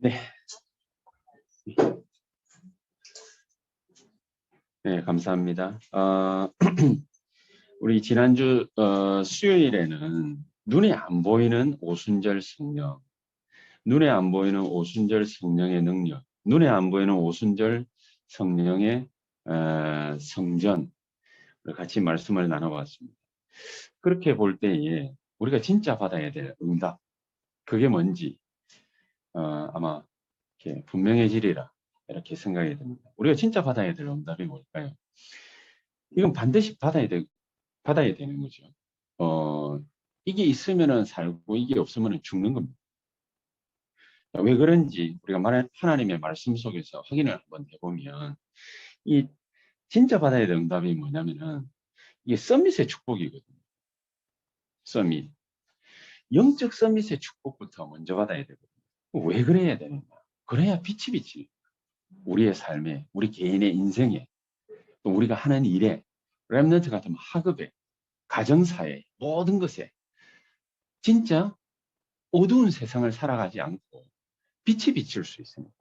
네. 네, 감사합니다. 우리 지난주 수요일에는 눈에 안 보이는 오순절 성령, 눈에 안 보이는 오순절 성령의 능력, 눈에 안 보이는 오순절 성령의 성전을 같이 말씀을 나눠봤습니다. 그렇게 볼 때에 우리가 진짜 받아야 될 응답, 그게 뭔지 아마 이렇게 분명해지리라 이렇게 생각이 듭니다. 우리가 진짜 받아야 될 응답이 뭘까요? 이건 반드시 받아야 되는 거죠. 이게 있으면은 살고 이게 없으면은 죽는 겁니다. 왜 그런지 우리가 하나님의 말씀 속에서 확인을 한번 해보면 이 진짜 받아야 될 응답이 뭐냐면은 이게 서밋의 축복이거든요. 서밋. 영적 서밋의 축복부터 먼저 받아야 되거든요. 왜 그래야 되는가? 그래야 빛이 비치. 우리의 삶에, 우리 개인의 인생에, 또 우리가 하는 일에, 렘넌트 같은 학업에, 가정사에, 모든 것에 진짜 어두운 세상을 살아가지 않고 빛이 비칠 수 있습니다.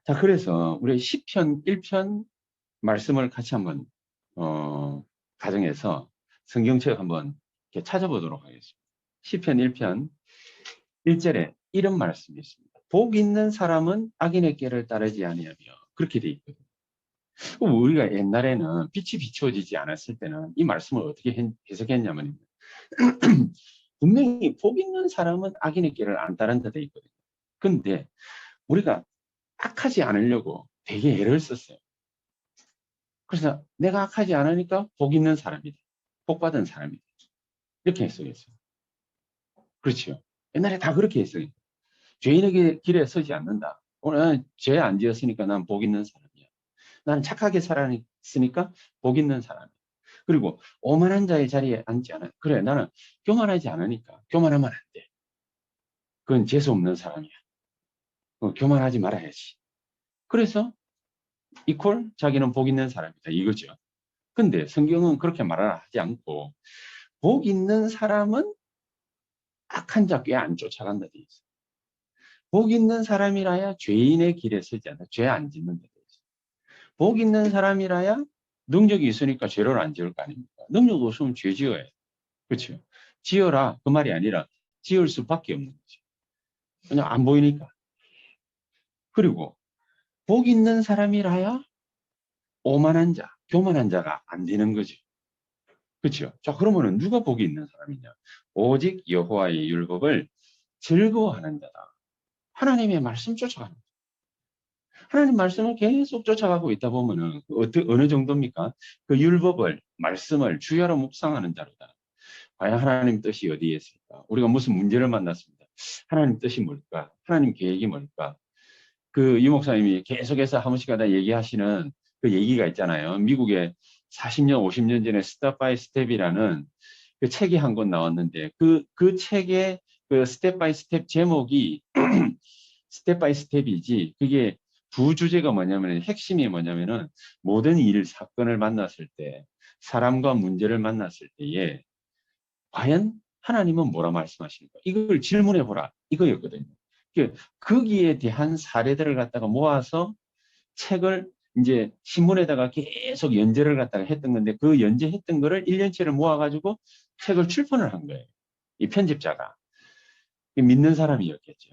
자, 그래서 우리 시편 1편 말씀을 같이 한번 가정해서 성경책 한번 이렇게 찾아보도록 하겠습니다. 시편 1편 1절에 이런 말씀이 있습니다. 복 있는 사람은 악인의 길을 따르지 아니하며 그렇게 돼 있거든요. 우리가 옛날에는 빛이 비추어지지 않았을 때는 이 말씀을 어떻게 해석했냐면 분명히 복 있는 사람은 악인의 길을 안 따른다 돼 있거든요. 근데 우리가 악하지 않으려고 되게 애를 썼어요. 그래서 내가 악하지 않으니까 복 있는 사람이다. 복 받은 사람이다. 이렇게 해석했어요. 그렇죠. 옛날에 다 그렇게 했어요. 죄인에게 길에 서지 않는다. 오늘 죄 안 지었으니까 난 복 있는 사람이야. 나는 착하게 살았으니까 복 있는 사람이야. 그리고 오만한 자의 자리에 앉지 않아. 그래, 나는 교만하지 않으니까 교만하면 안 돼. 그건 재수 없는 사람이야. 교만하지 말아야지. 그래서 이퀄 자기는 복 있는 사람이다. 이거죠. 근데 성경은 그렇게 말을 하지 않고 복 있는 사람은 악한 자 꽤 안 쫓아간다 돼 있어. 복 있는 사람이라야 죄인의 길에 서지 않아. 죄 안 짓는 데 돼 있어. 복 있는 사람이라야 능력이 있으니까 죄를 안 지을 거 아닙니까? 능력 없으면 죄 지어야 해. 그렇죠? 지어라 그 말이 아니라 지을 수밖에 없는 거죠. 그냥 안 보이니까. 그리고 복 있는 사람이라야 오만한 자, 교만한 자가 안 되는 거지. 그렇죠? 자, 그러면은 누가 복이 있는 사람이냐? 오직 여호와의 율법을 즐거워하는 자다. 하나님의 말씀 쫓아가는 거죠. 하나님 말씀을 계속 쫓아가고 있다 보면은 어느 정도입니까? 그 율법을, 말씀을 주야로 묵상하는 자로다. 과연 하나님 뜻이 어디에 있을까? 우리가 무슨 문제를 만났습니다. 하나님 뜻이 뭘까? 하나님 계획이 뭘까? 그 유목사님이 계속해서 한 번씩마다 얘기하시는 그 얘기가 있잖아요. 미국에 40년, 50년 전에 스텝 바이 스텝이라는 그 책이 한 권 나왔는데 그 책의 그 스텝 바이 스텝 제목이 스텝 바이 스텝이지 그게 부주제가 뭐냐면 핵심이 뭐냐면은 모든 일, 사건을 만났을 때 사람과 문제를 만났을 때에 과연 하나님은 뭐라 말씀하십니까? 이걸 질문해 보라. 이거였거든요. 거기에 대한 사례들을 갖다가 모아서 책을 이제 신문에다가 계속 연재를 갖다가 했던 건데 그 연재했던 거를 1년치를 모아가지고 책을 출판을 한 거예요. 이 편집자가. 믿는 사람이었겠죠.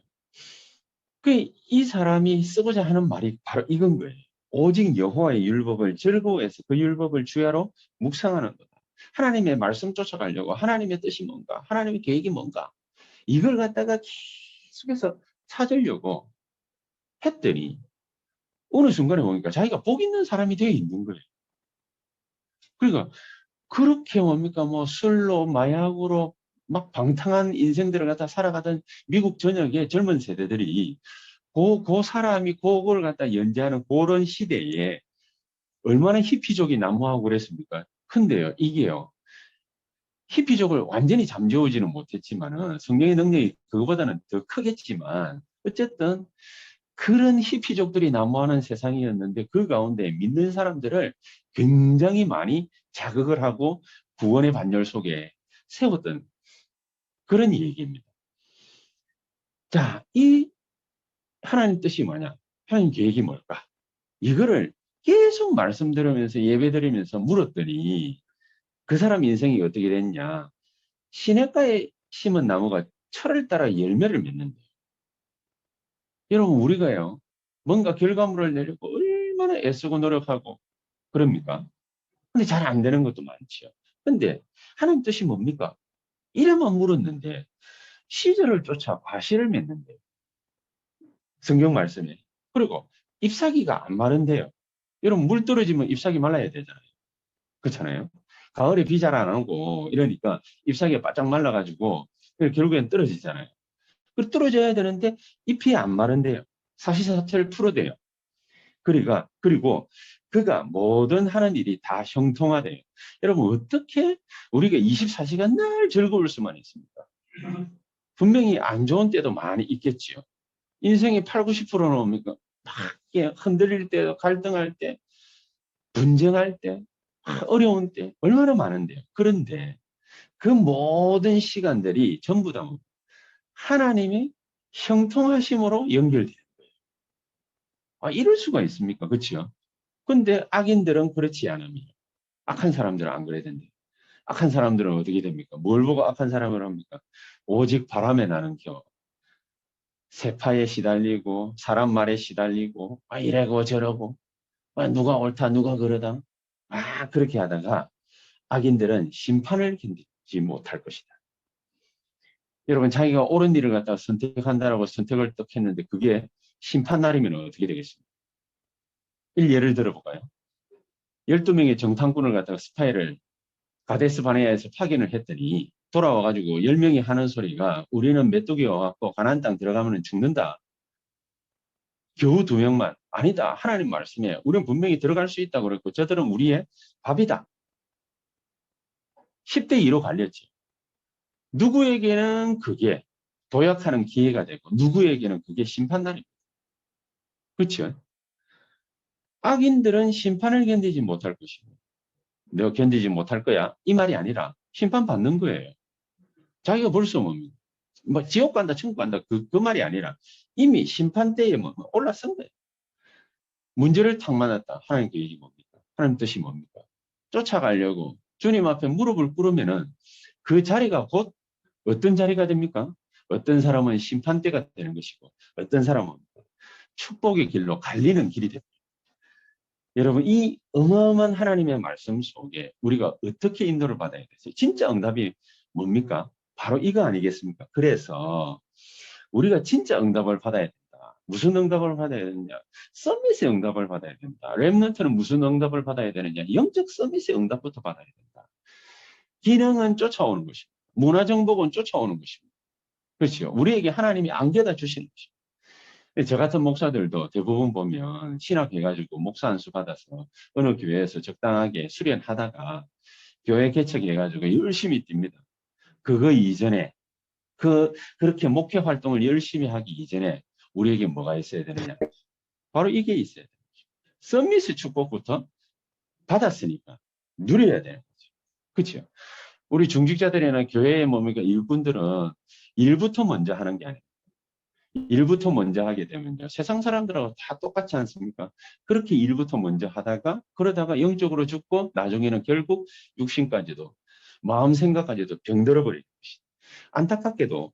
이 사람이 쓰고자 하는 말이 바로 이건 거예요. 오직 여호와의 율법을 즐거워해서 그 율법을 주야로 묵상하는 거다. 하나님의 말씀 쫓아가려고 하나님의 뜻이 뭔가, 하나님의 계획이 뭔가 이걸 갖다가 계속해서 찾으려고 했더니 어느 순간에 보니까 자기가 복 있는 사람이 되어 있는 거예요. 그러니까 그렇게 뭡니까 뭐 술로 마약으로 막 방탕한 인생들을 갖다 살아가던 미국 전역의 젊은 세대들이 그 사람이 그걸 갖다 연재하는 그런 시대에 얼마나 히피족이 난무하고 그랬습니까? 근데요, 이게요. 히피족을 완전히 잠재우지는 못했지만은 성령의 능력이 그거보다는 더 크겠지만 어쨌든 그런 히피족들이 난무하는 세상이었는데 그 가운데 믿는 사람들을 굉장히 많이 자극을 하고 구원의 반열 속에 세웠던 그런 얘기입니다. 자, 이 하나님 뜻이 뭐냐? 하나님 계획이 뭘까? 이거를 계속 말씀드리면서 예배드리면서 물었더니 그 사람 인생이 어떻게 됐냐? 시냇가에 심은 나무가 철을 따라 열매를 맺는데 여러분 우리가요 뭔가 결과물을 내려고 얼마나 애쓰고 노력하고 그럽니까? 근데 잘 안 되는 것도 많죠. 근데 하나님 뜻이 뭡니까? 이래만 물었는데 시절을 쫓아 과실을 맺는데 성경 말씀에 그리고 잎사귀가 안 마른데요. 여러분 물 떨어지면 잎사귀 말라야 되잖아요. 그렇잖아요. 가을에 비 잘 안 오고 이러니까 잎사귀가 바짝 말라가지고 결국엔 떨어지잖아요. 그 떨어져야 되는데 잎이 안 마른데요. 사시사철 풀어대요. 그리고 그가 모든 하는 일이 다 형통하대요. 여러분 어떻게 우리가 24시간 늘 즐거울 수만 있습니까? 분명히 안 좋은 때도 많이 있겠지요. 인생의 8, 90%는 뭡니까? 막 흔들릴 때, 갈등할 때, 분쟁할 때, 어려운 때 얼마나 많은데요. 그런데 그 모든 시간들이 전부 다 하나님의 형통하심으로 연결돼요. 이럴 수가 있습니까? 그렇죠? 근데 악인들은 그렇지 않으면 악한 사람들은 안 그래야 된대. 악한 사람들은 어떻게 됩니까? 뭘 보고 악한 사람을 합니까? 오직 바람에 나는 겨. 세파에 시달리고 사람 말에 시달리고 이래고 저러고 누가 옳다 누가 그러다 그렇게 하다가 악인들은 심판을 견디지 못할 것이다. 여러분 자기가 옳은 일을 갖다가 선택한다라고 선택을 딱 했는데 그게 심판 날이면 어떻게 되겠습니까? 예를 들어볼까요? 12명의 정탐꾼을 갖다가 스파이를 가데스 바네아에서 파견을 했더니 돌아와가지고 10명이 하는 소리가 우리는 메뚜기 와갖고 가나안 땅 들어가면 죽는다. 겨우 2명만 아니다. 하나님 말씀에 우리는 분명히 들어갈 수 있다고 그랬고 저들은 우리의 밥이다. 10대 2로 갈렸지. 누구에게는 그게 도약하는 기회가 되고 누구에게는 그게 심판날입니다. 그렇죠? 악인들은 심판을 견디지 못할 것이고 너 견디지 못할 거야. 이 말이 아니라 심판받는 거예요. 자기가 벌써 뭐 지옥 간다 천국 간다 그 말이 아니라 이미 심판대에 올라선 거예요. 문제를 탁 맞았다. 하나님 계획이 뭡니까? 하나님 뜻이 뭡니까? 쫓아가려고 주님 앞에 무릎을 꿇으면은 그 자리가 곧 어떤 자리가 됩니까? 어떤 사람은 심판대가 되는 것이고 어떤 사람은 축복의 길로 갈리는 길이 됩니다. 여러분 이 어마어마한 하나님의 말씀 속에 우리가 어떻게 인도를 받아야 되죠? 진짜 응답이 뭡니까? 바로 이거 아니겠습니까? 그래서 우리가 진짜 응답을 받아야 된다. 무슨 응답을 받아야 되느냐? 서밋의 응답을 받아야 된다. 렘넌트는 무슨 응답을 받아야 되느냐? 영적 서밋의 응답부터 받아야 된다. 기능은 쫓아오는 것입니다. 문화정복은 쫓아오는 것입니다. 그렇죠. 우리에게 하나님이 안겨다 주시는 것입니다. 저 같은 목사들도 대부분 보면 신학해가지고 목사 안수 받아서 어느 교회에서 적당하게 수련하다가 교회 개척해가지고 열심히 뜁니다. 그거 이전에 그렇게 목회 활동을 열심히 하기 이전에 우리에게 뭐가 있어야 되느냐? 바로 이게 있어야 돼요. 서밋의 축복부터 받았으니까 누려야 되는 거죠. 그렇죠? 우리 중직자들이나 교회에 뭡니까 일꾼들은 일부터 먼저 하는 게 아니에요. 일부터 먼저 하게 되면요. 세상 사람들하고 다 똑같지 않습니까? 그렇게 일부터 먼저 하다가 그러다가 영적으로 죽고 나중에는 결국 육신까지도 마음 생각까지도 병들어 버리는 것이죠. 안타깝게도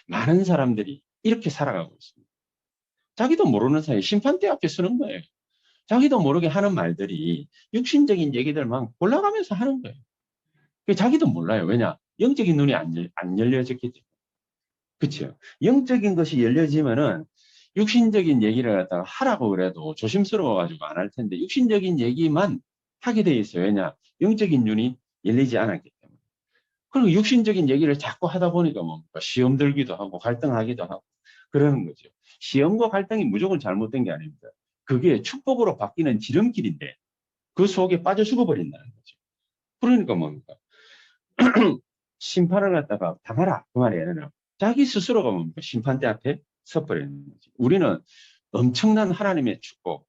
많은 사람들이 이렇게 살아가고 있습니다. 자기도 모르는 사이에 심판대 앞에 서는 거예요. 자기도 모르게 하는 말들이 육신적인 얘기들만 골라가면서 하는 거예요. 자기도 몰라요. 왜냐? 영적인 눈이 안 열려졌기 때문에. 그렇죠. 영적인 것이 열려지면은 육신적인 얘기를 갖다가 하라고 그래도 조심스러워가지고 안 할 텐데 육신적인 얘기만 하게 돼 있어요. 왜냐? 영적인 눈이 열리지 않았기 때문에. 그리고 육신적인 얘기를 자꾸 하다 보니까 뭡니까? 시험 들기도 하고 갈등하기도 하고 그러는 거죠. 시험과 갈등이 무조건 잘못된 게 아닙니다. 그게 축복으로 바뀌는 지름길인데 그 속에 빠져 죽어버린다는 거죠. 그러니까 뭡니까? 심판을 갖다가 당하라. 그 말이 아니라 자기 스스로가 뭡니까? 심판대 앞에 서버리는 거죠. 우리는 엄청난 하나님의 축복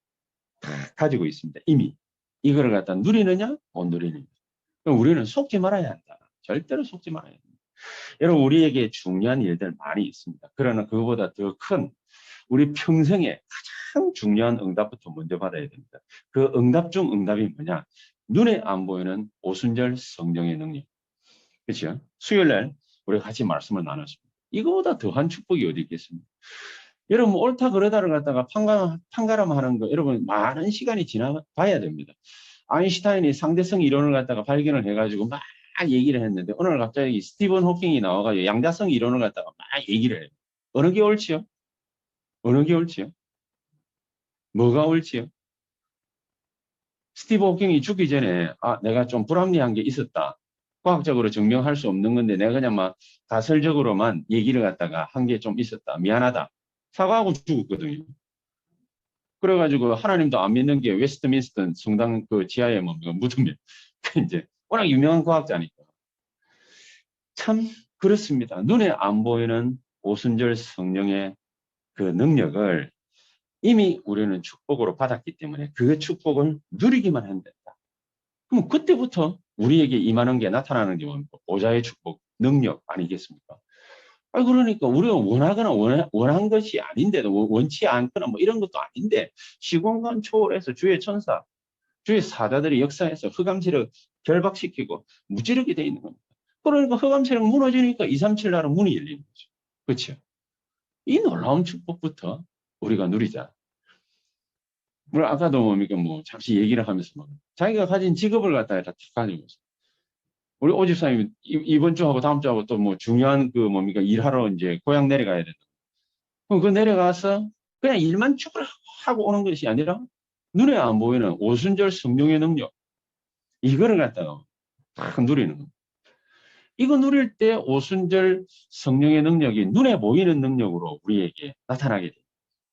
다 가지고 있습니다. 이미. 이거를 갖다 누리느냐? 못 누리느냐. 그럼 우리는 속지 말아야 한다. 절대로 속지 말아야 한다. 여러분, 우리에게 중요한 일들 많이 있습니다. 그러나 그거보다 더 큰 우리 평생에 가장 중요한 응답부터 먼저 받아야 됩니다. 그 응답 중 응답이 뭐냐? 눈에 안 보이는 오순절 성령의 능력. 그렇죠? 수요일 날 우리가 같이 말씀을 나눴습니다. 이거보다 더한 축복이 어디 있겠습니까? 여러분, 옳다 그러다를 갖다가 판가름하는 거 여러분 많은 시간이 지나봐야 됩니다. 아인슈타인이 상대성 이론을 갖다가 발견을 해가지고 막 얘기를 했는데 오늘 갑자기 스티븐 호킹이 나와가지고 양자성 이론을 갖다가 막 얘기를 해요. 어느 게 옳지요? 어느 게 옳지요? 뭐가 옳지요? 스티븐 호킹이 죽기 전에 내가 좀 불합리한 게 있었다. 과학적으로 증명할 수 없는 건데 내가 그냥 막 가설적으로만 얘기를 갖다가 한 게 좀 있었다. 미안하다. 사과하고 죽었거든요. 그래가지고 하나님도 안 믿는 게 웨스트민스턴 성당 그 지하에 뭐 묻으면 이제 워낙 유명한 과학자니까. 참 그렇습니다. 눈에 안 보이는 오순절 성령의 그 능력을 이미 우리는 축복으로 받았기 때문에 그 축복을 누리기만 하면 된다. 그럼 그때부터 우리에게 임하는 게 나타나는 게 뭡니까? 보좌의 축복, 능력 아니겠습니까? 그러니까 우리가 원하거나 원한 것이 아닌데도 원치 않거나 뭐 이런 것도 아닌데 시공간 초월해서 주의 천사, 주의 사자들이 역사해서 흑암세력 결박시키고 무찌르게 돼 있는 겁니다. 그러니까 흑암세력 무너지니까 237 나라 문이 열리는 거죠. 그렇죠? 이 놀라운 축복부터 우리가 누리자. 우리 아까도 뭡니까 뭐 잠시 얘기를 하면서 뭐 자기가 가진 직업을 갖다가 다 가지고 있어요. 우리 오집사님 이번 주하고 다음 주하고 또 뭐 중요한 그 뭡니까 일하러 이제 고향 내려가야 된다. 그럼 그 내려가서 그냥 일만 쭉 하고 오는 것이 아니라 눈에 안 보이는 오순절 성령의 능력 이거를 갖다가 딱 누리는 겁니다. 이거 누릴 때 오순절 성령의 능력이 눈에 보이는 능력으로 우리에게 나타나게 돼요.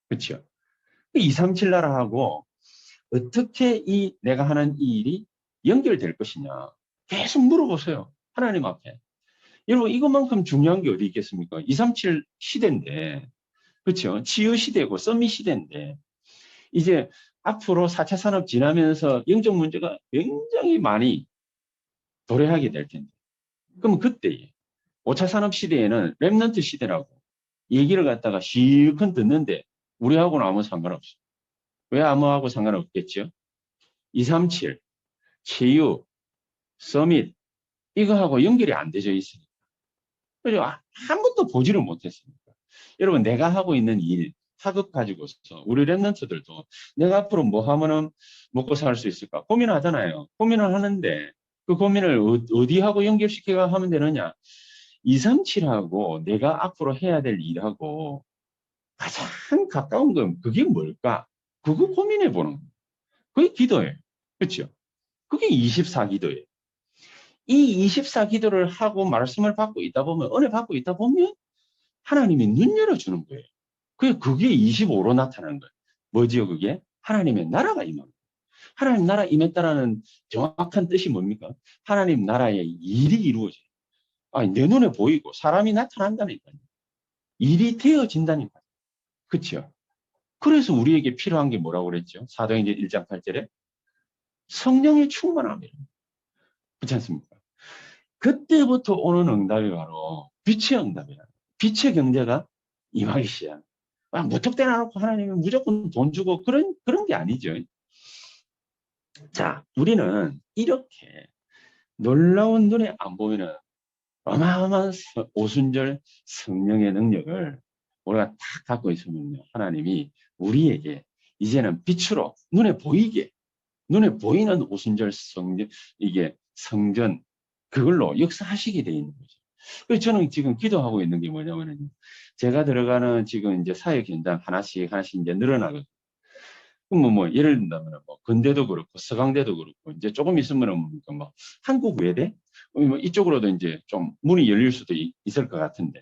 그렇죠? 237 나라하고 어떻게 이 내가 하는 이 일이 연결될 것이냐 계속 물어보세요. 하나님 앞에. 여러분 이것만큼 중요한 게 어디 있겠습니까? 237 시대인데 그렇죠? 치유 시대고 썸밋 시대인데 이제 앞으로 4차 산업 지나면서 영적 문제가 굉장히 많이 도래하게 될 텐데 그럼 그때 5차 산업 시대에는 랩넌트 시대라고 얘기를 갖다가 실컷 듣는데 우리하고는 아무 상관없어. 왜 아무하고 상관없겠죠? 237, 치유, 서밋 이거하고 연결이 안 되어 있으니까. 그래서 한 번도 보지를 못했습니다. 여러분 내가 하고 있는 일, 학업 가지고서 우리 랩런트들도 내가 앞으로 뭐 하면은 먹고 살 수 있을까 고민하잖아요. 고민을 하는데 그 고민을 어디하고 연결시켜 하면 되느냐. 237하고 내가 앞으로 해야 될 일하고 가장 가까운 건 그게 뭘까? 그거 고민해 보는 거예요. 그게 기도예요. 그렇죠? 그게 24기도예요. 이 24기도를 하고 말씀을 받고 있다 보면 은혜 받고 있다 보면 하나님이 눈 열어주는 거예요. 그게 25로 나타나는 거예요. 뭐지요 그게? 하나님의 나라가 임하는 거예요. 하나님 나라 임했다라는 정확한 뜻이 뭡니까? 하나님 나라의 일이 이루어져요. 내 눈에 보이고 사람이 나타난다니까요. 일이 되어진다니까요. 그렇죠? 그래서 우리에게 필요한 게 뭐라고 그랬죠? 사도행전 1장 8절에 성령의 충만함이에요. 그렇지 않습니까? 그때부터 오는 응답이 바로 빛의 응답이에요. 빛의 경제가 임하기 시작. 무턱대나 놓고 하나님은 무조건 돈 주고 그런 게 아니죠. 자, 우리는 이렇게 놀라운 눈에 안 보이는 어마어마한 오순절 성령의 능력을 우리가 딱 갖고 있으면요. 하나님이 우리에게 이제는 빛으로 눈에 보이는 오순절 성령, 이게 성전, 그걸로 역사하시게 돼 있는 거죠. 그래서 저는 지금 기도하고 있는 게 뭐냐면요. 제가 들어가는 지금 이제 사역 현장 하나씩 이제 늘어나거든요. 그럼 예를 든다면 건대도 그렇고 서강대도 그렇고 이제 조금 있으면은 뭐 한국 외대 뭐 이쪽으로도 이제 좀 문이 열릴 수도 있을 것 같은데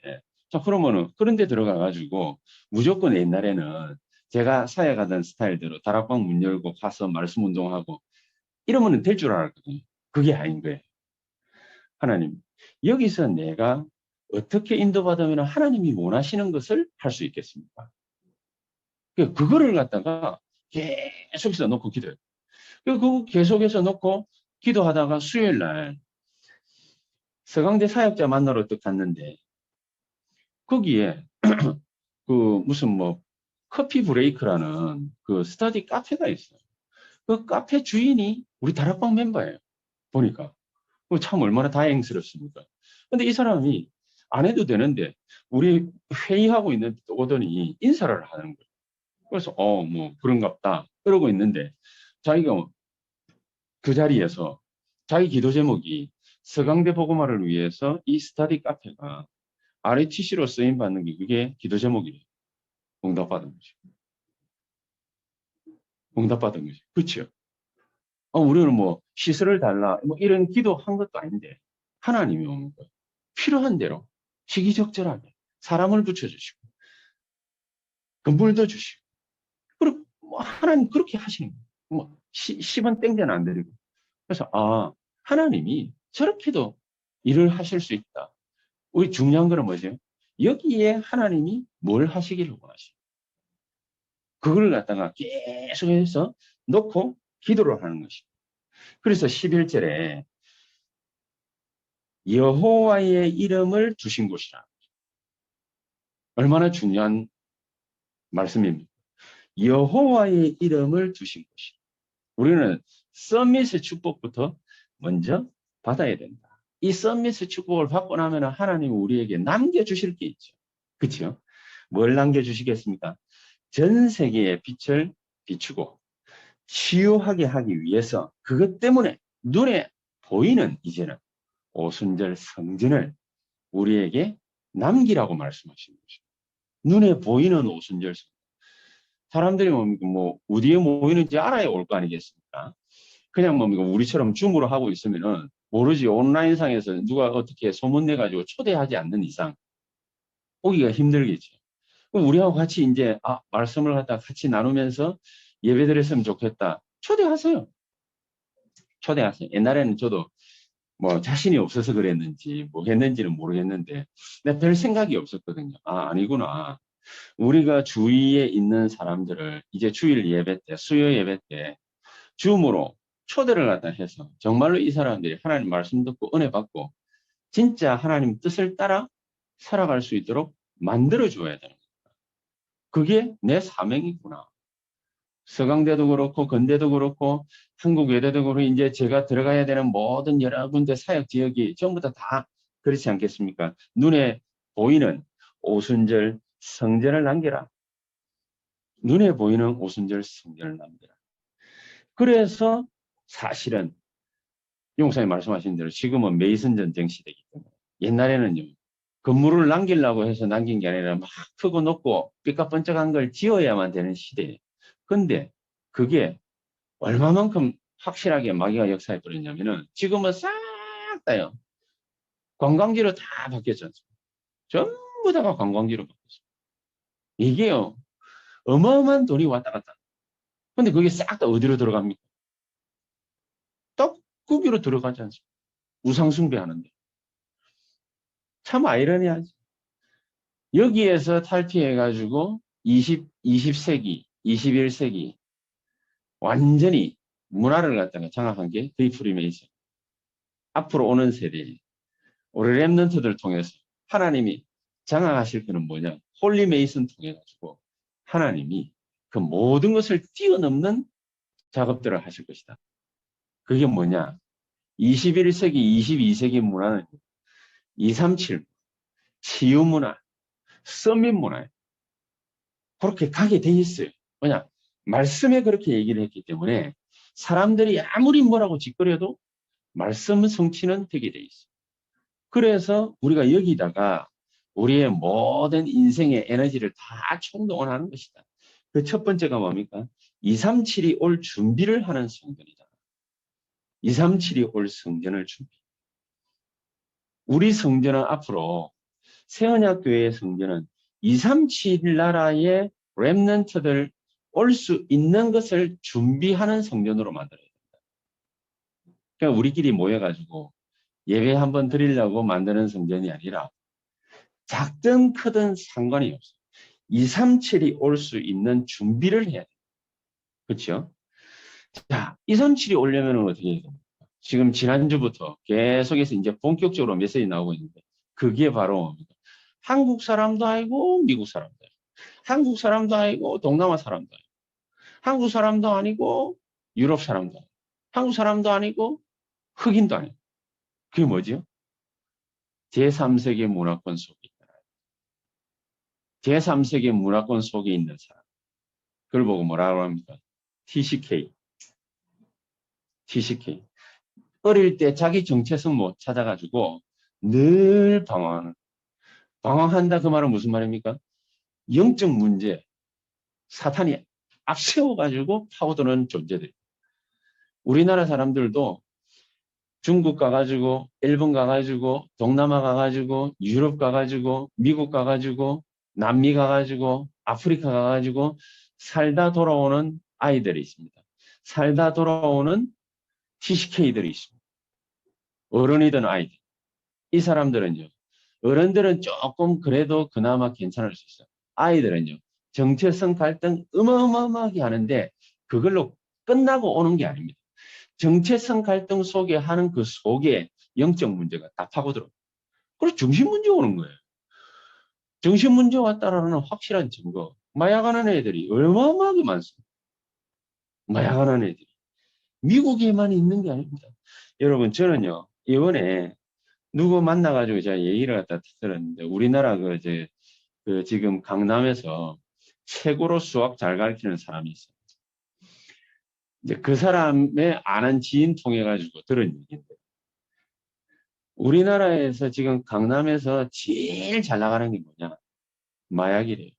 자 그러면은 그런 데 들어가 가지고 무조건 옛날에는 제가 사역하던 스타일대로 다락방 문 열고 가서 말씀 운동하고 이러면 될 줄 알았거든요. 그게 아닌 거예요. 하나님 여기서 내가 어떻게 인도받으면 하나님이 원하시는 것을 할 수 있겠습니까? 그거를 갖다가 계속해서 놓고 기도해요. 그거 계속해서 놓고 기도하다가 수요일 날 서강대 사역자 만나러 또 갔는데 거기에 그 무슨 뭐 커피 브레이크라는 그 스터디 카페가 있어요. 그 카페 주인이 우리 다락방 멤버예요. 보니까. 참 얼마나 다행스럽습니까? 근데 이 사람이 안 해도 되는데 우리 회의하고 있는데 오더니 인사를 하는 거예요. 그래서 뭐 그런갑다 그러고 있는데 자기가 그 자리에서 자기 기도 제목이 서강대 복음화를 위해서 이 스터디 카페가 ROTC로 쓰임 받는 게 그게 기도 제목이에요. 응답받은 거죠. 응답받은 거죠. 그렇죠? 우리는 뭐 시설을 달라 뭐 이런 기도한 것도 아닌데 하나님이 뭡니까? 필요한 대로 시기적절하게 사람을 붙여주시고 건물도 주시고 그리고 뭐 하나님 그렇게 하시는 거예요. 뭐 10원 땡전 안 드리고 그래서 하나님이 저렇게도 일을 하실 수 있다. 우리 중요한 거는 뭐죠? 여기에 하나님이 뭘 하시기를 원하시고 그걸 갖다가 계속해서 놓고 기도를 하는 것이고 그래서 11절에 여호와의 이름을 두신 곳이라. 얼마나 중요한 말씀입니다. 여호와의 이름을 두신 곳이라. 우리는 서밋의 축복부터 먼저 받아야 된다. 이 서밋의 축복을 받고 나면 하나님은 우리에게 남겨주실 게 있죠. 그렇죠? 뭘 남겨주시겠습니까? 전 세계의 빛을 비추고 치유하게 하기 위해서 그것 때문에 눈에 보이는 이제는 오순절 성전을 우리에게 남기라고 말씀하시는 것입니다. 눈에 보이는 오순절 성전. 사람들이 뭐 어디에 모이는지 알아야 올 거 아니겠습니까? 그냥 뭐 우리처럼 줌으로 하고 있으면은 모르지 온라인상에서 누가 어떻게 소문내가지고 초대하지 않는 이상 오기가 힘들겠죠. 그럼 우리하고 같이 이제 말씀을 갖다 같이 나누면서 예배드렸으면 좋겠다. 초대하세요. 초대하세요. 옛날에는 저도 뭐 자신이 없어서 그랬는지 뭐 했는지는 모르겠는데 내가 별 생각이 없었거든요. 아니구나. 우리가 주위에 있는 사람들을 이제 주일 예배 때, 수요 예배 때 줌으로 초대를 갖다 해서 정말로 이 사람들이 하나님 말씀 듣고 은혜 받고 진짜 하나님 뜻을 따라 살아갈 수 있도록 만들어 줘야 되는 거예요. 그게 내 사명이구나. 서강대도 그렇고 건대도 그렇고 한국외대도 그렇고 이제 제가 들어가야 되는 모든 여러 군데 사역 지역이 전부 다 그렇지 않겠습니까? 눈에 보이는 오순절 성전을 남겨라. 눈에 보이는 오순절 성전을 남겨라. 그래서 사실은 용사님 말씀하신 대로 지금은 메이슨 전쟁 시대이기 때문에 옛날에는요. 건물을 남기려고 해서 남긴 게 아니라 막 크고 높고 삐까번쩍한 걸 지어야만 되는 시대예요. 근데 그게 얼마만큼 확실하게 마귀가 역사해 버렸냐면은 지금은 싹 다요. 관광지로 다 바뀌었지 않습니까? 전부 다가 관광지로 바뀌었어요. 이게요. 어마어마한 돈이 왔다 갔다. 근데 그게 싹 다 어디로 들어갑니까? 떡국기로 들어가지 않습니까? 우상숭배하는데. 참 아이러니하지. 여기에서 탈피해가지고 20세기, 21세기 완전히 문화를 갖다가 장악한 게 거의 프리메이션. 앞으로 오는 세대, 우리 랩런트들 통해서 하나님이 장악하실 거는 뭐냐? 홀리메이슨 통해 가지고 하나님이 그 모든 것을 뛰어넘는 작업들을 하실 것이다. 그게 뭐냐? 21세기, 22세기 문화는 237 치유 문화, 서밋 문화예요. 그렇게 가게 돼 있어요. 뭐냐? 말씀에 그렇게 얘기를 했기 때문에 사람들이 아무리 뭐라고 짓거려도 말씀 성취는 되게 돼 있어요. 그래서 우리가 여기다가 우리의 모든 인생의 에너지를 다 총동원하는 것이다. 그 첫 번째가 뭡니까? 237이 올 준비를 하는 성전이다. 237이 올 성전을 준비. 우리 성전은 앞으로 새언약교회의 성전은 237 나라의 렘넌트들 올 수 있는 것을 준비하는 성전으로 만들어야 된다. 그러니까 우리끼리 모여가지고 예배 한번 드리려고 만드는 성전이 아니라 작든 크든 상관이 없어요. 237이 올 수 있는 준비를 해야 돼요. 그렇죠? 자, 237이 오려면 어떻게 해야 됩니까? 지금 지난주부터 계속해서 이제 본격적으로 메시지 나오고 있는데 그게 바로 한국 사람도 아니고 미국 사람도 아니고 한국 사람도 아니고 동남아 사람도 아니고 한국 사람도 아니고 유럽 사람도 아니고 한국 사람도 아니고 흑인도 아니고 그게 뭐죠? 제3세계 문화권 속에 있다. 제3세계 문화권 속에 있는 사람. 그걸 보고 뭐라고 합니까? TCK. TCK. 어릴 때 자기 정체성 못 찾아가지고 늘 방황하는. 방황한다 그 말은 무슨 말입니까? 영적 문제, 사탄이 앞세워가지고 파고드는 존재들. 우리나라 사람들도 중국 가가지고, 일본 가가지고, 동남아 가가지고, 유럽 가가지고, 미국 가가지고, 남미 가가지고, 아프리카 가가지고, 살다 돌아오는 아이들이 있습니다. 살다 돌아오는 TCK들이 있습니다. 어른이든 아이들. 이 사람들은요, 어른들은 조금 그래도 그나마 괜찮을 수 있어요. 아이들은요, 정체성 갈등 어마어마하게 하는데, 그걸로 끝나고 오는 게 아닙니다. 정체성 갈등 속에 하는 그 속에 영적 문제가 다 파고들어. 그래서 정신 문제 오는 거예요. 정신 문제 왔다라는 확실한 증거. 마약하는 애들이 어마어마하게 많습니다. 마약하는 애들이. 미국에만 있는 게 아닙니다. 여러분, 저는요, 이번에 누구 만나가지고 제가 얘기를 갖다 들었는데, 우리나라 지금 강남에서 최고로 수학 잘 가르치는 사람이 있어요. 이제 그 사람의 아는 지인 통해 가지고 들은 얘기인데, 우리나라에서 지금 강남에서 제일 잘 나가는 게 뭐냐? 마약이래요.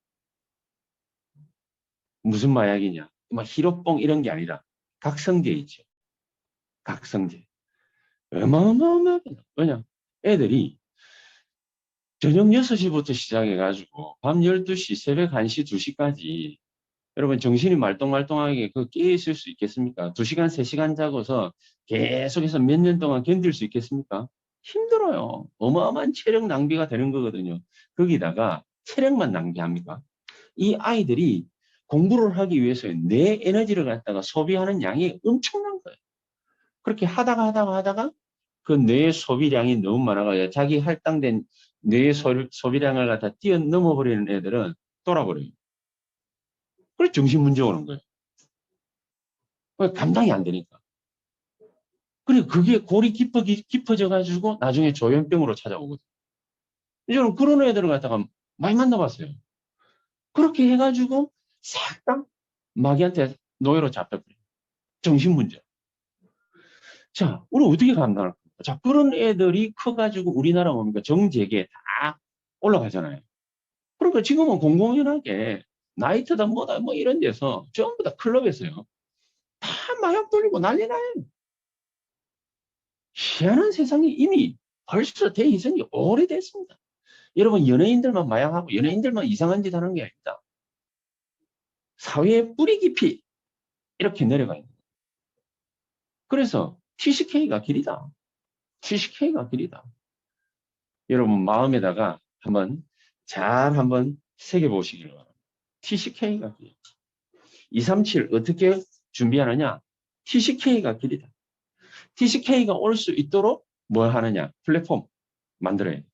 무슨 마약이냐? 막 히로뽕 이런 게 아니라 각성제 있죠. 각성제. 어마어마하게. 왜냐? 애들이 저녁 6시부터 시작해가지고 밤 12시, 새벽 1시, 2시까지 여러분 정신이 말똥말똥하게 깨 있을 수 있겠습니까? 2시간, 3시간 자고서 계속해서 몇 년 동안 견딜 수 있겠습니까? 힘들어요. 어마어마한 체력 낭비가 되는 거거든요. 거기다가 체력만 낭비합니까? 이 아이들이 공부를 하기 위해서 내 에너지를 갖다가 소비하는 양이 엄청난 거예요. 그렇게 하다가 그 뇌의 소비량이 너무 많아가지고 자기 할당된 뇌의 소비량을 갖다 뛰어넘어 버리는 애들은 돌아버려요. 그래서 정신 문제 오는 거예요. 감당이 안 되니까. 그리고 그게 골이 깊어져 가지고 나중에 조현병으로 찾아오거든요. 저는 그런 애들을 갖다가 많이 만나봤어요. 그렇게 해가지고 싹 다 마귀한테 노예로 잡혀버려요. 정신 문제. 자, 우리 어떻게 감당할 겁니까? 자, 그런 애들이 커가지고 우리나라 뭡니까? 정재계 다 올라가잖아요. 그러니까 지금은 공공연하게 나이트다 뭐다 뭐 이런 데서 전부 다 클럽에서요. 다 마약 돌리고 난리 나요. 희한한 세상이 이미 벌써 대이전이 오래됐습니다. 여러분 연예인들만 마약하고 연예인들만 이상한 짓 하는 게 아닙니다. 사회의 뿌리 깊이 이렇게 내려가 있는 거예요. 그래서 TCK가 길이다. TCK가 길이다. 여러분 마음에다가 한번 새겨보시기를 바랍니다. TCK가 길이다. 237 어떻게 준비하느냐? TCK가 길이다. TCK가 올 수 있도록 뭘 하느냐? 플랫폼 만들어야 돼.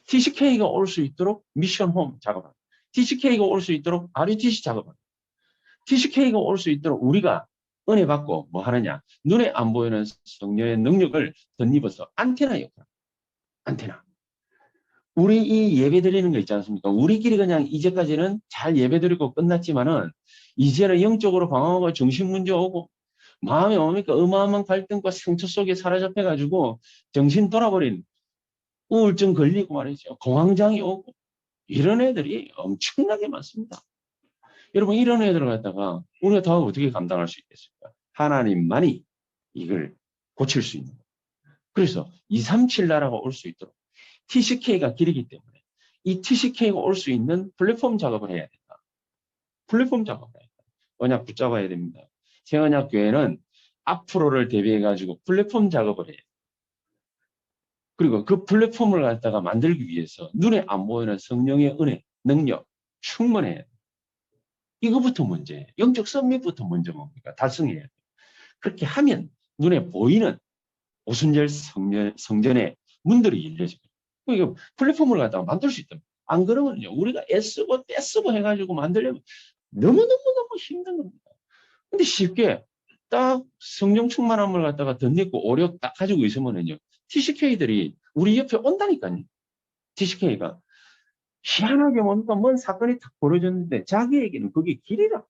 TCK가 올 수 있도록 미션 홈 작업하고 TCK가 올 수 있도록 RUTC 작업하고 TCK가 올 수 있도록 우리가 은혜 받고 뭐 하느냐? 눈에 안 보이는 성령의 능력을 덧입어서 안테나 역할. 안테나. 우리 이 예배 드리는 거 있지 않습니까? 우리끼리 그냥 이제까지는 잘 예배 드리고 끝났지만은 이제는 영적으로 방황하고 정신 문제 오고 마음에 뭡니까? 어마어마한 갈등과 상처 속에 사로잡혀가지고 정신 돌아버린 우울증 걸리고 말이죠. 공황장애 오고 이런 애들이 엄청나게 많습니다. 여러분 이런 애들을 갖다가 우리가 다 어떻게 감당할 수 있겠습니까? 하나님만이 이걸 고칠 수 있는 거예요. 그래서 237 나라가 올 수 있도록 TCK가 길이기 때문에 이 TCK가 올 수 있는 플랫폼 작업을 해야 된다. 플랫폼 작업을 해야 된다. 언약 붙잡아야 됩니다. 새언약 교회는 앞으로를 대비해가지고 플랫폼 작업을 해요. 그리고 그 플랫폼을 갖다가 만들기 위해서 눈에 안 보이는 성령의 은혜, 능력, 충만해야 돼요. 이거부터 문제예요. 영적 썸밋부터 먼저 뭡니까? 달성해야 돼요. 그렇게 하면 눈에 보이는 오순절 성전에 문들이 열려지고, 그러니까 플랫폼을 갖다가 만들 수 있다. 안 그러면요, 우리가 애쓰고 떼쓰고 해가지고 만들려면 너무너무너무 힘든 겁니다. 근데 쉽게 딱 성령 충만함을 갖다가 덧입고 오력 딱 가지고 있으면은요, TCK들이 우리 옆에 온다니까요. TCK가. 희한하게 뭡니까? 뭔 사건이 탁 벌어졌는데 자기에게는 그게 길이라.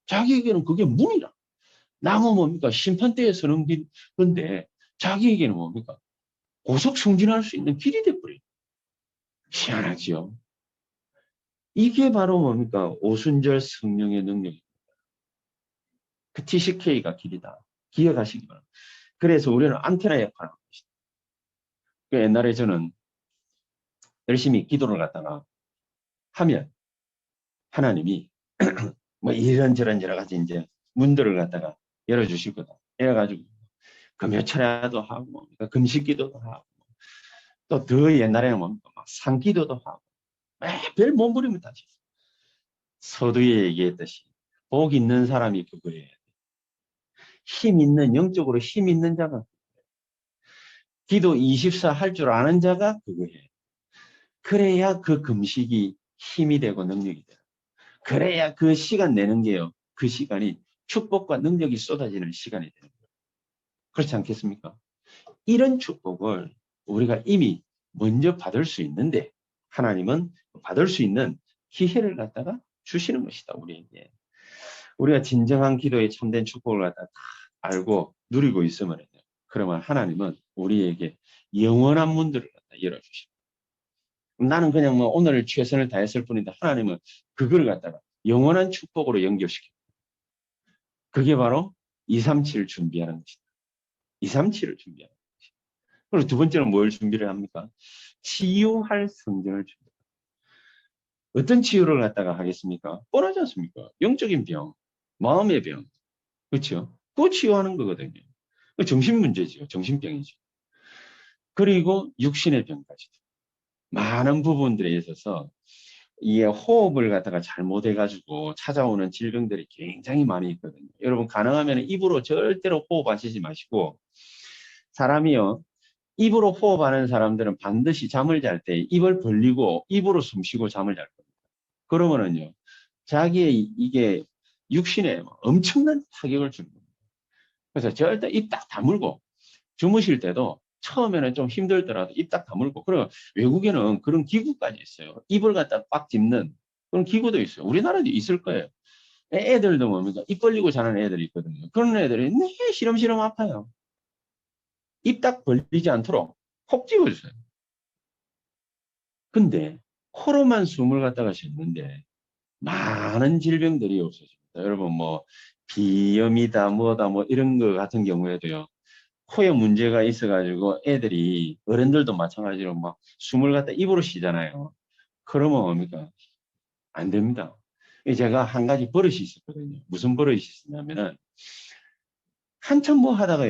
자기에게는 그게 문이라. 남은 뭡니까? 심판대에 서는 길. 근데 자기에게는 뭡니까? 고속 승진할 수 있는 길이 돼버려요. 희한하지요. 이게 바로 뭡니까? 오순절 성령의 능력입니다. 그 TCK가 길이다. 기억하시기 바랍니다. 그래서 우리는 안테나 역할을 하고 있습니다. 그 옛날에 저는 열심히 기도를 갖다가 하면 하나님이 뭐 이런저런 여러 가지 이제 문들을 갖다가 열어주실 거다. 이래가지고 금요 철야도 하고 금식기도도 하고 또 더 옛날에는 뭡니까? 막 상기도도 하고 별 몸부림을 다 쳤어요. 서두에 얘기했듯이 복 있는 사람이 그거예요. 힘 있는 영적으로 힘 있는 자가 기도 24 할 줄 아는 자가 그거예요. 그래야 그 금식이 힘이 되고 능력이 돼요. 그래야 그 시간 내는 게요. 그 시간이 축복과 능력이 쏟아지는 시간이 되는 거예요. 그렇지 않겠습니까? 이런 축복을 우리가 이미 먼저 받을 수 있는데 하나님은 받을 수 있는 기회를 갖다가 주시는 것이다. 우리에게. 우리가 진정한 기도에 참된 축복을 갖다가 다 알고 누리고 있으면 그러면 하나님은 우리에게 영원한 문들을 갖다 열어주십니다. 나는 그냥 뭐 오늘 최선을 다했을 뿐인데 하나님은 그걸 갖다가 영원한 축복으로 연결시킵니다. 그게 바로 237을 준비하는 것이다. 237을 준비하는 것이다. 그리고 두 번째는 뭘 준비를 합니까? 치유할 성전을 준비합니다. 어떤 치유를 갖다가 하겠습니까? 뻔하지 않습니까? 영적인 병, 마음의 병, 그렇죠? 그거 치유하는 거거든요. 정신 문제죠. 정신병이죠. 그리고 육신의 병까지도. 많은 부분들에 있어서 이게 호흡을 갖다가 잘못해가지고 찾아오는 질병들이 굉장히 많이 있거든요. 여러분 가능하면 입으로 절대로 호흡하시지 마시고 사람이요. 입으로 호흡하는 사람들은 반드시 잠을 잘 때 입을 벌리고 입으로 숨 쉬고 잠을 잘 겁니다. 그러면은요. 자기의 이게 육신에 엄청난 타격을 주는 겁니다. 그래서 절대 입 딱 다물고 주무실 때도 처음에는 좀 힘들더라도 입 딱 다물고 그리고 외국에는 그런 기구까지 있어요. 입을 갖다 꽉 짚는 그런 기구도 있어요. 우리나라도 있을 거예요. 애들도 뭡니까? 입 벌리고 자는 애들이 있거든요. 그런 애들이 시름시름 아파요. 입 딱 벌리지 않도록 콕 집어주세요. 근데 코로만 숨을 갖다가 쉬는데 많은 질병들이 없어집니다. 여러분 뭐 비염이다 뭐다 뭐 이런 거 같은 경우에도요. 코에 문제가 있어가지고 애들이 어른들도 마찬가지로 막 숨을 갖다 입으로 쉬잖아요. 그러면 뭡니까? 안 됩니다. 제가 한 가지 버릇이 있었거든요. 무슨 버릇이 있었냐면은 한참 뭐 하다가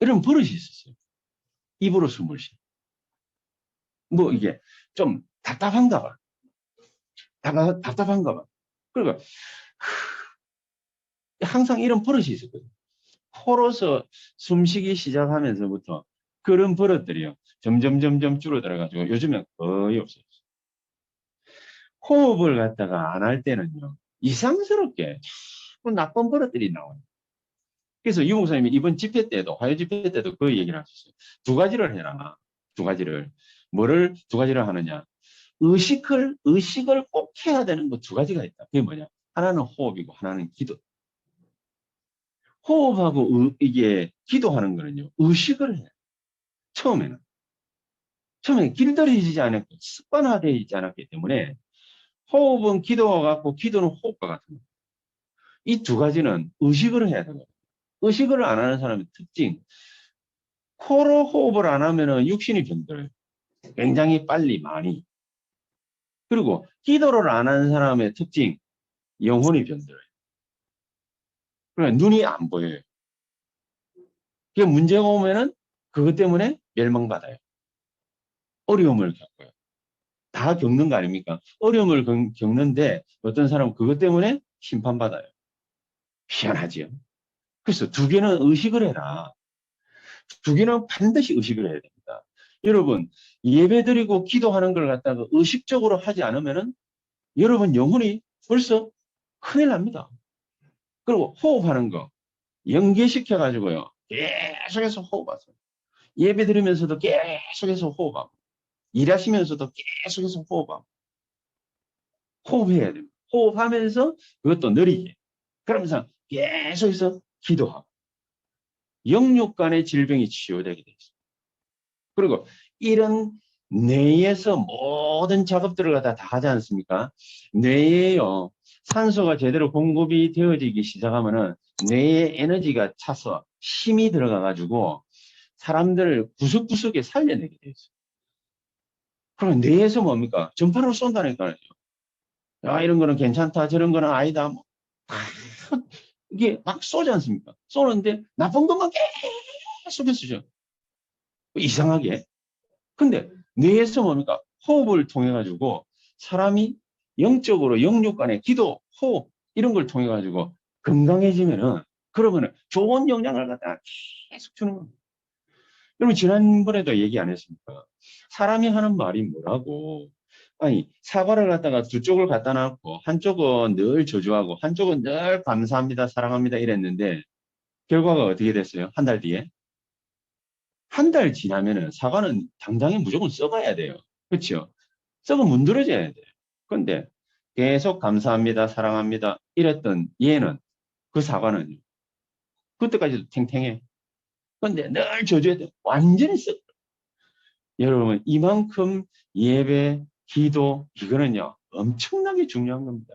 이런 버릇이 있었어요. 입으로 숨을 쉬. 뭐 이게 좀 답답한가 봐. 답답한가 봐. 그러니까 항상 이런 버릇이 있었거든요. 코로서 숨쉬기 시작하면서부터 그런 버릇들이요. 점점 줄어들어가지고 요즘엔 거의 없어요. 호흡을 갖다가 안 할 때는요. 이상스럽게 자꾸 나쁜 버릇들이 나와요. 그래서 유 목사님이 이번 집회 때도, 화요 집회 때도 그 얘기를 하셨어요. 두 가지를 해라. 두 가지를. 뭐를 두 가지를 하느냐. 의식을 꼭 해야 되는 거 두 가지가 있다. 그게 뭐냐. 하나는 호흡이고 하나는 기도. 호흡하고 이게 기도하는 거는요. 의식을 해요. 처음에는. 처음에 길들여지지 않았고 습관화되어 있지 않았기 때문에 호흡은 기도와 같고 기도는 호흡과 같은 거예요. 이 두 가지는 의식을 해야 되거든요. 의식을 안 하는 사람의 특징. 코로 호흡을 안 하면은 육신이 병들어요. 굉장히 빨리 많이. 그리고 기도를 안 하는 사람의 특징. 영혼이 병들어요. 그러니까 눈이 안 보여요. 그 문제가 오면은 그것 때문에 멸망받아요. 어려움을 겪어요. 다 겪는 거 아닙니까? 어려움을 겪는데 어떤 사람은 그것 때문에 심판받아요. 희한하지요. 그래서 두 개는 의식을 해라. 두 개는 반드시 의식을 해야 됩니다. 여러분, 예배드리고 기도하는 걸 갖다가 의식적으로 하지 않으면은 여러분 영혼이 벌써 큰일 납니다. 그리고 호흡하는 거 연계시켜 가지고요. 계속해서 호흡하세요. 예배 드리면서도 계속해서 호흡하고 일하시면서도 계속해서 호흡하고 호흡해야 됩니다. 호흡하면서 그것도 느리게 그러면서 계속해서 기도하고 영육 간의 질병이 치유되게 되어 있습니다. 그리고 이런 뇌에서 모든 작업들을 갖다 다 하지 않습니까? 뇌에요. 산소가 제대로 공급이 되어지기 시작하면은 뇌에 에너지가 차서 힘이 들어가 가지고 사람들을 구석구석에 살려내게 돼 있어요. 그럼 뇌에서 뭡니까? 전파를 쏜다니까요. 야, 이런 거는 괜찮다, 저런 거는 아니다. 뭐, 다 이게 막 쏘지 않습니까? 쏘는데 나쁜 것만 계속해서 죠. 이상하게. 근데 뇌에서 뭡니까? 호흡을 통해 가지고 사람이 영적으로 영육 간의 기도, 호흡 이런 걸 통해 가지고 건강해지면은 그러면은 좋은 영향을 갖다 계속 주는 겁니다. 여러분 지난번에도 얘기 안 했습니까? 사람이 하는 말이 뭐라고? 아니 사과를 갖다가 두 쪽을 갖다 놨고 한쪽은 늘 저주하고 한쪽은 늘 감사합니다, 사랑합니다 이랬는데 결과가 어떻게 됐어요? 한 달 뒤에? 한 달 지나면은 사과는 당장에 무조건 썩어야 돼요. 그렇죠? 썩어 문드러져야 돼요. 근데 계속 감사합니다, 사랑합니다 이랬던 얘는 그 사과는 그때까지도 탱탱해. 근데 늘 저주해야 돼. 완전히 썩. 여러분 이만큼 예배, 기도 이거는요 엄청나게 중요한 겁니다.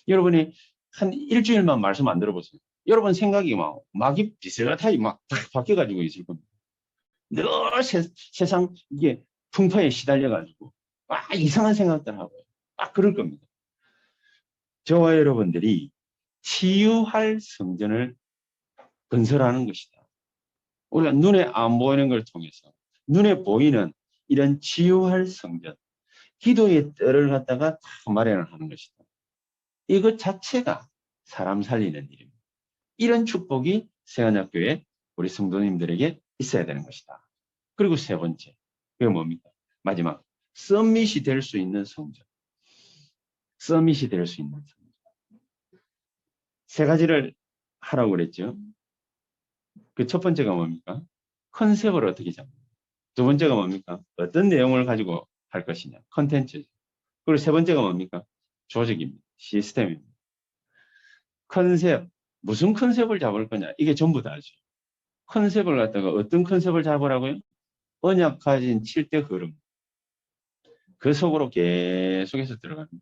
여러분이 한 일주일만 말씀 안 들어보세요. 여러분 생각이 막이 비슷하게 막 바뀌어가지고 있을 겁니다. 늘 세상 이게 풍파에 시달려가지고 이상한 생각들 하고 그럴 겁니다. 저와 여러분들이 치유할 성전을 건설하는 것이다. 우리가 눈에 안 보이는 걸 통해서 눈에 보이는 이런 치유할 성전, 기도의 뜰을 갖다가 마련을 하는 것이다. 이것 자체가 사람 살리는 일입니다. 이런 축복이 세안학교에 우리 성도님들에게 있어야 되는 것이다. 그리고 세 번째, 그게 뭡니까? 마지막, 서밋이 될 수 있는 성전. 서밋이 될 수 있는 성전. 세 가지를 하라고 그랬죠. 그 첫 번째가 뭡니까? 컨셉을 어떻게 잡는 두 번째가 뭡니까? 어떤 내용을 가지고 할 것이냐. 컨텐츠. 그리고 세 번째가 뭡니까? 조직입니다. 시스템입니다. 컨셉. 무슨 컨셉을 잡을 거냐. 이게 전부 다죠. 컨셉을 갖다가 어떤 컨셉을 잡으라고요? 언약 가진 7대 흐름. 그 속으로 계속해서 들어갑니다.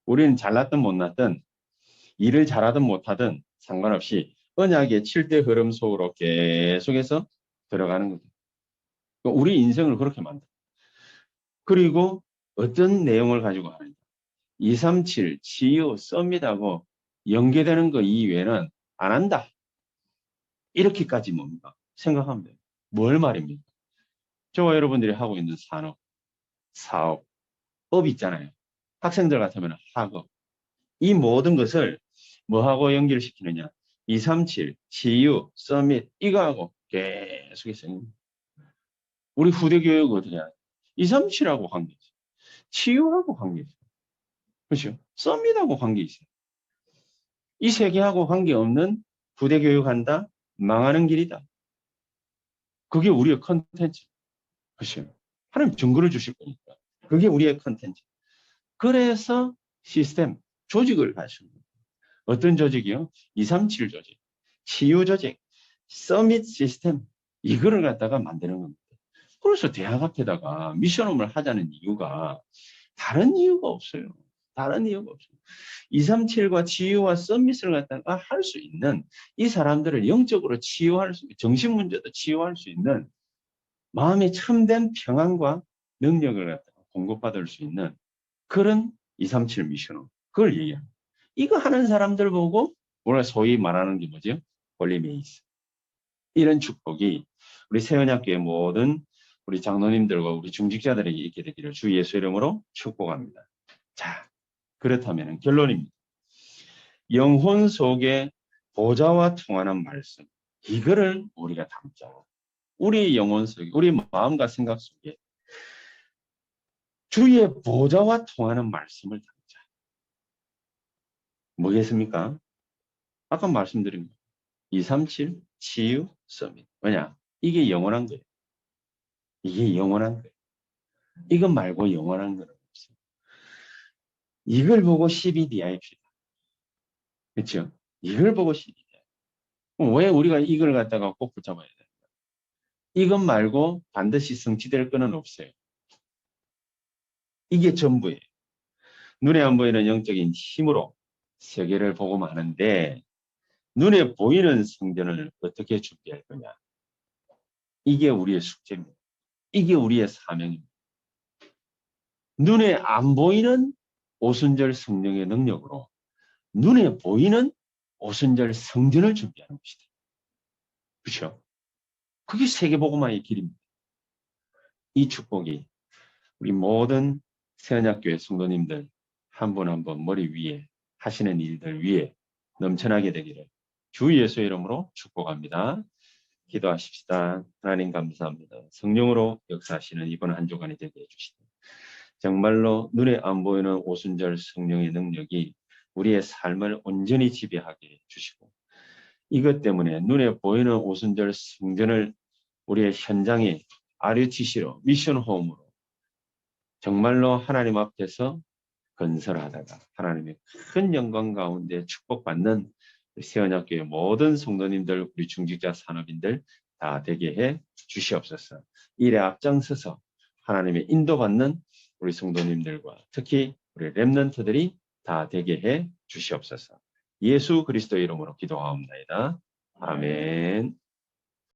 우리는 잘났든 못났든 일을 잘하든 못하든 상관없이 언약의 7대 흐름 속으로 계속해서 들어가는 거죠. 우리 인생을 그렇게 만든다. 그리고 어떤 내용을 가지고 하느냐. 237, 치유, 썸밋하고 연계되는 거 이외에는 안 한다. 이렇게까지 뭡니까? 생각하면 돼요. 뭘 말입니까? 저와 여러분들이 하고 있는 산업, 사업, 법 있잖아요. 학생들 같으면 학업. 이 모든 것을 뭐하고 연결시키느냐. 237, 치유, 서밋 이거하고 계속해서 우리 후대 교육 어떻게 하냐. 237하고 관계 있어요. 치유하고 관계 있어요. 그렇죠? 서밋하고 관계 있어요. 이 세 개하고 관계없는 후대 교육한다? 망하는 길이다. 그게 우리의 컨텐츠. 그렇죠? 하나님 증거를 주실 거니까. 그게 우리의 컨텐츠. 그래서 시스템, 조직을 가지고 어떤 조직이요? 237 조직, 치유 조직, 서밋 시스템 이거를 갖다가 만드는 겁니다. 그래서 대학 앞에다가 미션홈을 하자는 이유가 다른 이유가 없어요. 다른 이유가 없어요. 237과 치유와 서밋을 갖다가 할 수 있는 이 사람들을 영적으로 치유할 수, 정신 문제도 치유할 수 있는 마음의 참된 평안과 능력을 갖다가 공급받을 수 있는 그런 237 미션홈. 그걸 얘기합니다. 이거 하는 사람들 보고 우리가 소위 말하는 게 뭐죠? 홀리메이스. 이런 축복이 우리 세언학교의 모든 우리 장로님들과 우리 중직자들에게 있게 되기를 주 예수 이름으로 축복합니다. 자, 그렇다면 결론입니다. 영혼 속에 보좌와 통하는 말씀, 이거를 우리가 담자. 우리 영혼 속에, 우리 마음과 생각 속에 주의 보좌와 통하는 말씀을 담자. 뭐겠습니까? 아까 말씀드린 거. 237 치유 서밋. 뭐냐? 이게 영원한 거예요. 이게 영원한 거예요. 이것 말고 영원한 거는 없어요. 이걸 보고 CBDIP다. 그렇죠? 이걸 보고 CBDIP. 왜 우리가 이걸 갖다가 꼭 붙잡아야 돼? 이것 말고 반드시 성취될 거는 없어요. 이게 전부예요. 눈에 안 보이는 영적인 힘으로 세계를 보고 마는데 눈에 보이는 성전을 어떻게 준비할 거냐. 이게 우리의 숙제입니다. 이게 우리의 사명입니다. 눈에 안 보이는 오순절 성령의 능력으로 눈에 보이는 오순절 성전을 준비하는 것이다. 그렇죠? 그게 세계복음화의 길입니다. 이 축복이 우리 모든 새언약교회 성도님들 한 분 한 분 머리 위에 하시는 일들 위에 넘쳐나게 되기를 주 예수의 이름으로 축복합니다. 기도하십시다. 하나님 감사합니다. 성령으로 역사하시는 이번 한 주간이 되게 해주시다. 정말로 눈에 안 보이는 오순절 성령의 능력이 우리의 삶을 온전히 지배하게 해주시고 이것 때문에 눈에 보이는 오순절 성전을 우리의 현장에 RUTC로 미션홈으로 정말로 하나님 앞에서 건설하다가 하나님의 큰 영광 가운데 축복받는 새언약교회 모든 성도님들, 우리 중직자 산업인들 다 되게 해 주시옵소서. 일에 앞장서서 하나님의 인도받는 우리 성도님들과 특히 우리 렘넌트들이 다 되게 해 주시옵소서. 예수 그리스도 이름으로 기도하옵나이다. 아멘.